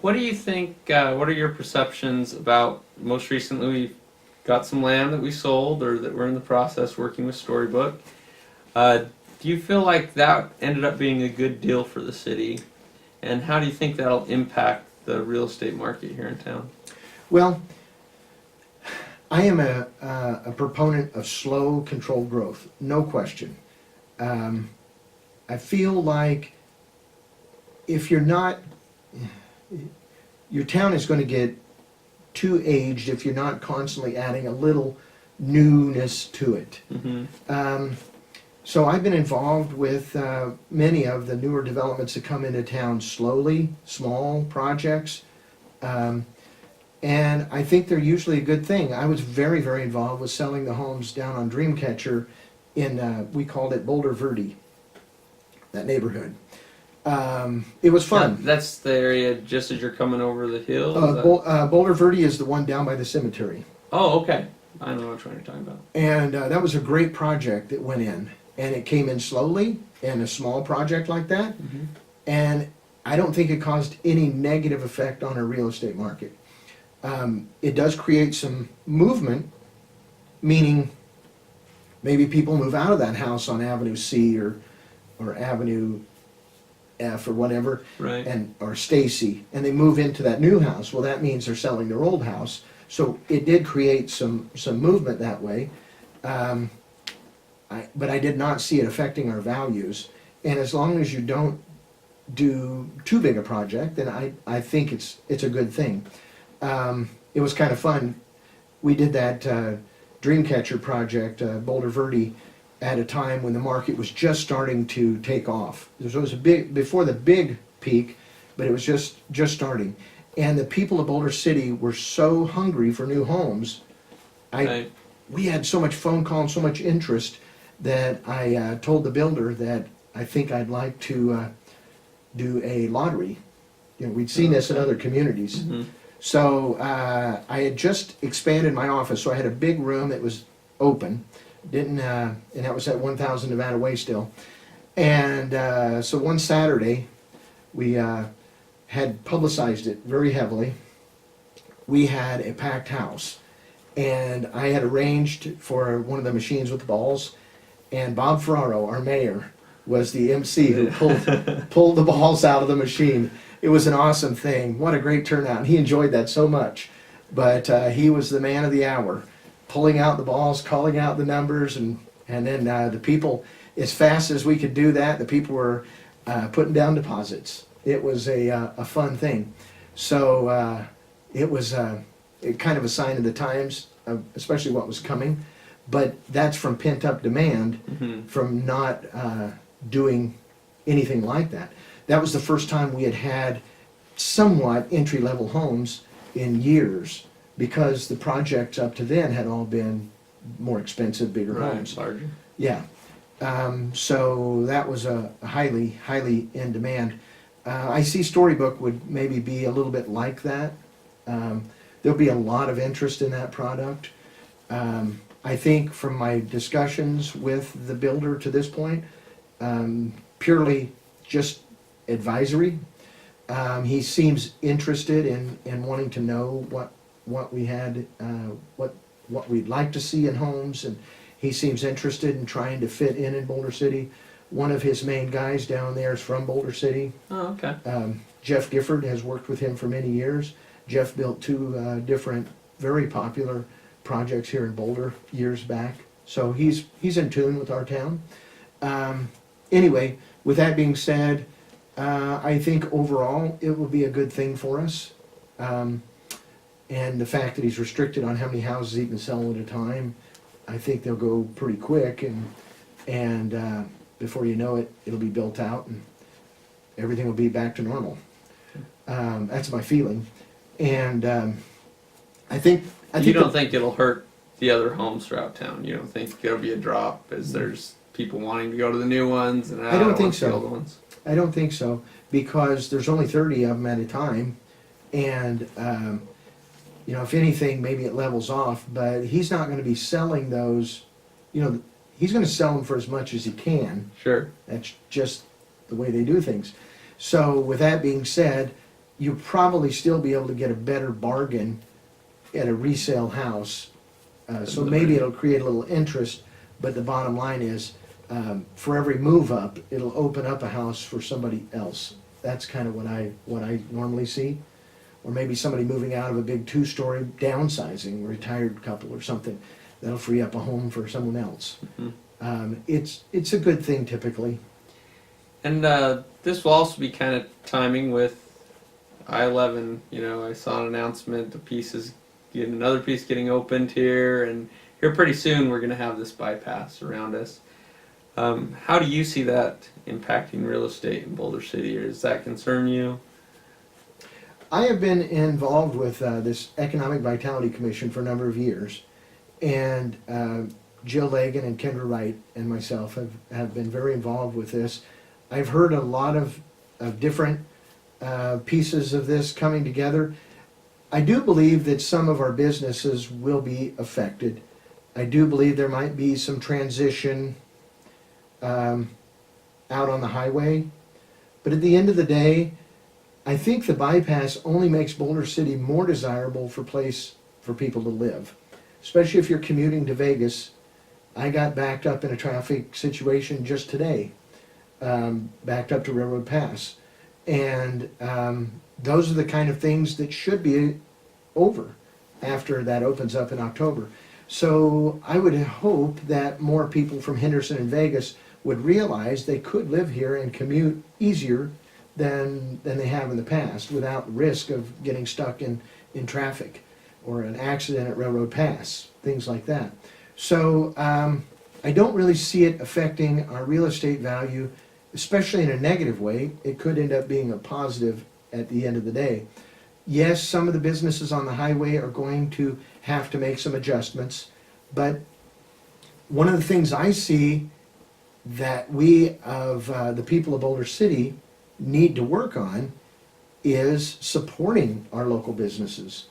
What do you think, what are your perceptions about, most recently we got some land that we sold or that we're in the process working with Storybook. Do you feel like that ended up being a good deal for the city? And how do you think that'll impact the real estate market here in town? Well, I am a proponent of slow, controlled growth, no question. I feel like if you're not, your town is going to get too aged if you're not constantly adding a little newness to it. Mm-hmm. So I've been involved with many of the newer developments that come into town slowly, small projects. And I think they're usually a good thing. I was very, very involved with selling the homes down on Dreamcatcher in, we called it Boulder Verde, that neighborhood. It was fun. That's the area just as you're coming over the hill? Boulder Verde is the one down by the cemetery. Oh, okay. I know which one you're talking about. And that was a great project that went in. And it came in slowly, in a small project like that. Mm-hmm. And I don't think it caused any negative effect on our real estate market. It does create some movement, meaning maybe people move out of that house on Avenue C or Avenue F or whatever, Right. or Stacy, and they move into that new house. Well, that means they're selling their old house. So it did create some movement that way. But I did not see it affecting our values. And as long as you don't do too big a project, then I think it's a good thing. It was kind of fun. We did that Dreamcatcher project, Boulder Verde, at a time when the market was just starting to take off. It was a big, before the big peak, but it was just starting. And the people of Boulder City were so hungry for new homes. Right. We had so much phone call and so much interest that I told the builder that I think I'd like to do a lottery. You know, we'd seen this in other communities. Mm-hmm. So I had just expanded my office, so I had a big room that was open. And that was at 1000 Nevada Way still. And so one Saturday, we had publicized it very heavily. We had a packed house. And I had arranged for one of the machines with the balls. And Bob Ferraro, our mayor, was the MC who pulled the balls out of the machine. It was an awesome thing. What a great turnout. And he enjoyed that so much. But he was the man of the hour, pulling out the balls, calling out the numbers, and then the people, as fast as we could do that, the people were putting down deposits. It was a fun thing. So it was kind of a sign of the times, especially what was coming. But that's from pent-up demand, Mm-hmm. from not doing anything like that. That was the first time we had somewhat entry-level homes in years, because the projects up to then had all been more expensive, bigger homes. Larger. Yeah. So that was a highly, highly in demand. I see Storybook would maybe be a little bit like that. There'll be a lot of interest in that product. I think from my discussions with the builder to this point, purely just advisory, he seems interested in wanting to know what we had, what we'd like to see in homes, and he seems interested in trying to fit in Boulder City. One of his main guys down there is from Boulder City. Oh, okay. Jeff Gifford has worked with him for many years. Jeff built two different, very popular projects here in Boulder years back. So he's in tune with our town. Anyway, with that being said, I think overall it will be a good thing for us. And the fact that he's restricted on how many houses he can sell at a time, I think they'll go pretty quick, and before you know it, it'll be built out and everything will be back to normal. That's my feeling. And I think You don't think it'll hurt the other homes throughout town? You don't think it'll be a drop as there's people wanting to go to the new ones and I don't think so. the old ones? I don't think so, because there's only 30 of them at a time, and you know, if anything, maybe it levels off. But he's not going to be selling those. You know, he's going to sell them for as much as he can. Sure. That's just the way they do things. So with that being said, you'll probably still be able to get a better bargain at a resale house. So maybe it'll create a little interest, but the bottom line is, for every move up, it'll open up a house for somebody else. That's kind of what I normally see. Or maybe somebody moving out of a big two-story, downsizing, retired couple or something. That'll free up a home for someone else. It's a good thing typically. And this will also be kind of timing with I-11. You know, I saw an announcement, another piece getting opened here, and here pretty soon we're going to have this bypass around us. How do you see that impacting real estate in Boulder City, or does that concern you? I have been involved with this Economic Vitality Commission for a number of years, and Jill Lagan and Kendra Wright and myself have been very involved with this. I've heard a lot of different pieces of this coming together. I do believe that some of our businesses will be affected. I do believe there might be some transition out on the highway, but at the end of the day, I think the bypass only makes Boulder City more desirable for people to live, especially if you're commuting to Vegas. I got backed up in a traffic situation just today, backed up to Railroad Pass, and those are the kind of things that should be over after that opens up in October. So I would hope that more people from Henderson and Vegas would realize they could live here and commute easier than they have in the past without risk of getting stuck in traffic or an accident at Railroad Pass, things like that. So I don't really see it affecting our real estate value, especially in a negative way. It could end up being a positive at the end of the day. Yes, some of the businesses on the highway are going to have to make some adjustments, but one of the things I see that we of the people of Boulder City need to work on is supporting our local businesses.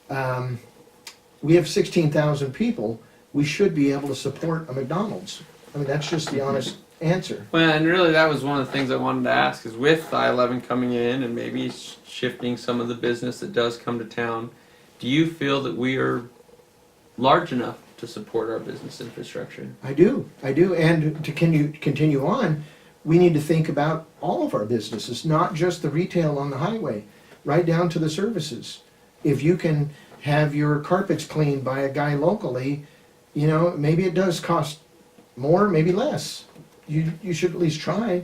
We have 16,000 people. We should be able to support a McDonald's. I mean, that's just the honest answer. Well, and really that was one of the things I wanted to ask, is with I-11 coming in and maybe shifting some of the business that does come to town, do you feel that we are large enough to support our business infrastructure? I do. And to continue on, we need to think about all of our businesses, not just the retail on the highway, right down to the services. If you can have your carpets cleaned by a guy locally, you know, maybe it does cost more, maybe less. You should at least try.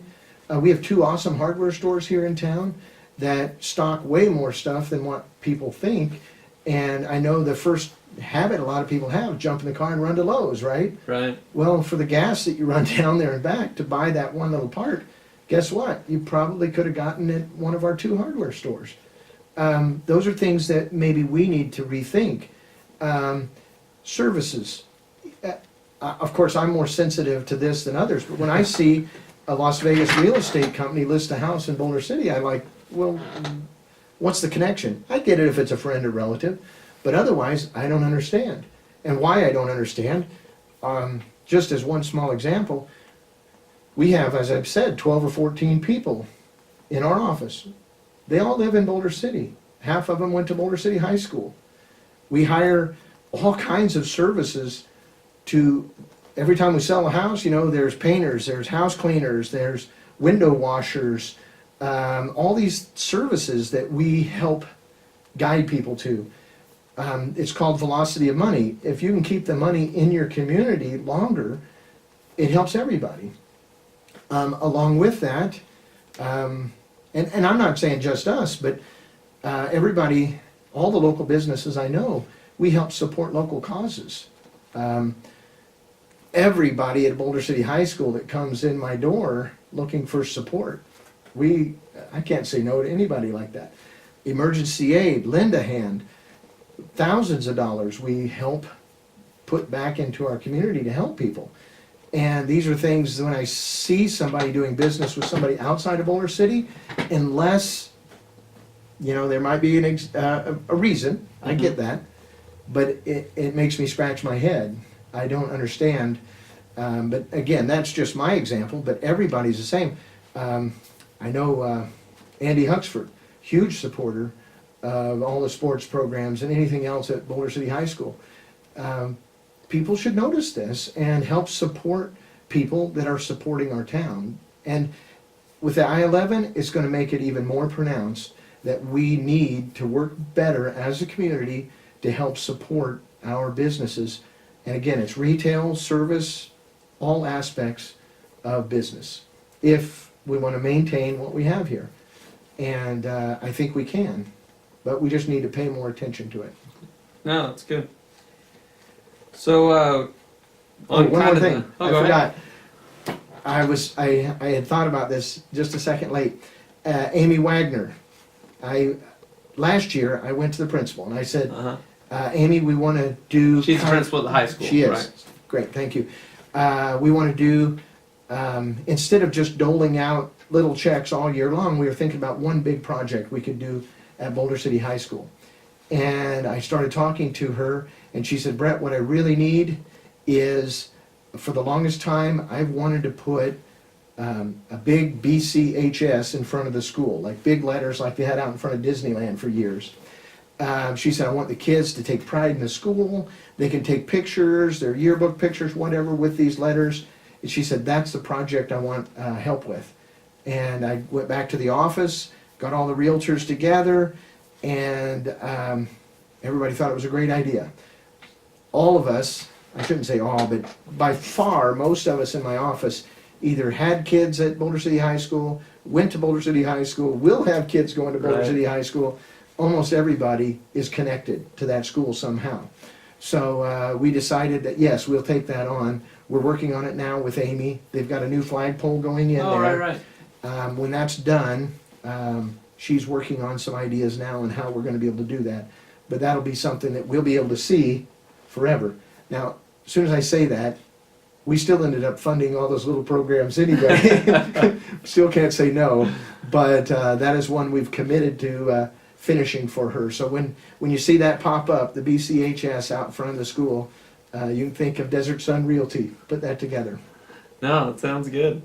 We have 2 awesome hardware stores here in town that stock way more stuff than what people think. And I know the first habit a lot of people have, jump in the car and run to Lowe's, right? Right. Well, for the gas that you run down there and back to buy that one little part, guess what? You probably could have gotten it at one of our 2 hardware stores. Those are things that maybe we need to rethink. Services. Of course, I'm more sensitive to this than others, but when I see a Las Vegas real estate company list a house in Boulder City, I'm like, well, what's the connection? I get it if it's a friend or relative, but otherwise, I don't understand. And why I don't understand, just as one small example, we have, as I've said, 12 or 14 people in our office. They all live in Boulder City. Half of them went to Boulder City High School. We hire all kinds of services to, every time we sell a house, you know, there's painters, there's house cleaners, there's window washers, all these services that we help guide people to. It's called velocity of money. If you can keep the money in your community longer, it helps everybody. Along with that, and I'm not saying just us, but everybody, all the local businesses I know, we help support local causes. Everybody at Boulder City High School that comes in my door looking for support, I can't say no to anybody like that. Emergency aid, lend a hand, thousands of dollars we help put back into our community to help people. And these are things, when I see somebody doing business with somebody outside of Boulder City, unless, you know, there might be a reason, I get that, but it makes me scratch my head. I don't understand. But again, that's just my example, but everybody's the same. I know Andy Huxford, huge supporter of all the sports programs and anything else at Boulder City High School. People should notice this and help support people that are supporting our town. And with the I-11, it's going to make it even more pronounced that we need to work better as a community to help support our businesses. And again, it's retail, service, all aspects of business, if we want to maintain what we have here. And I think we can, but we just need to pay more attention to it. No, that's good. So, one more thing, I go forgot. I had thought about this just a second late. Amy Wagner, last year I went to the principal and I said, Amy, we want to do. She's the principal at the high school. She is. Right? Great, thank you. We want to do, instead of just doling out little checks all year long, we were thinking about one big project we could do at Boulder City High School. And I started talking to her, and she said, Bret, what I really need is, for the longest time, I've wanted to put a big BCHS in front of the school, like big letters like they had out in front of Disneyland for years. She said, I want the kids to take pride in the school. They can take pictures, their yearbook pictures, whatever, with these letters. And she said, that's the project I want help with. And I went back to the office, got all the realtors together, and everybody thought it was a great idea. All of us, I shouldn't say all, but by far, most of us in my office either had kids at Boulder City High School, went to Boulder City High School, will have kids going to Boulder Right. City High School. Almost everybody is connected to that school somehow. So we decided that, yes, we'll take that on. We're working on it now with Amy. They've got a new flagpole going in Oh, there. right. When that's done, she's working on some ideas now on how we're going to be able to do that. But that'll be something that we'll be able to see forever. Now, as soon as I say that, we still ended up funding all those little programs anyway. Still can't say no, but that is one we've committed to finishing for her. So when you see that pop up, the BCHS out in front of the school, you can think of Desert Sun Realty. Put that together. No, it sounds good.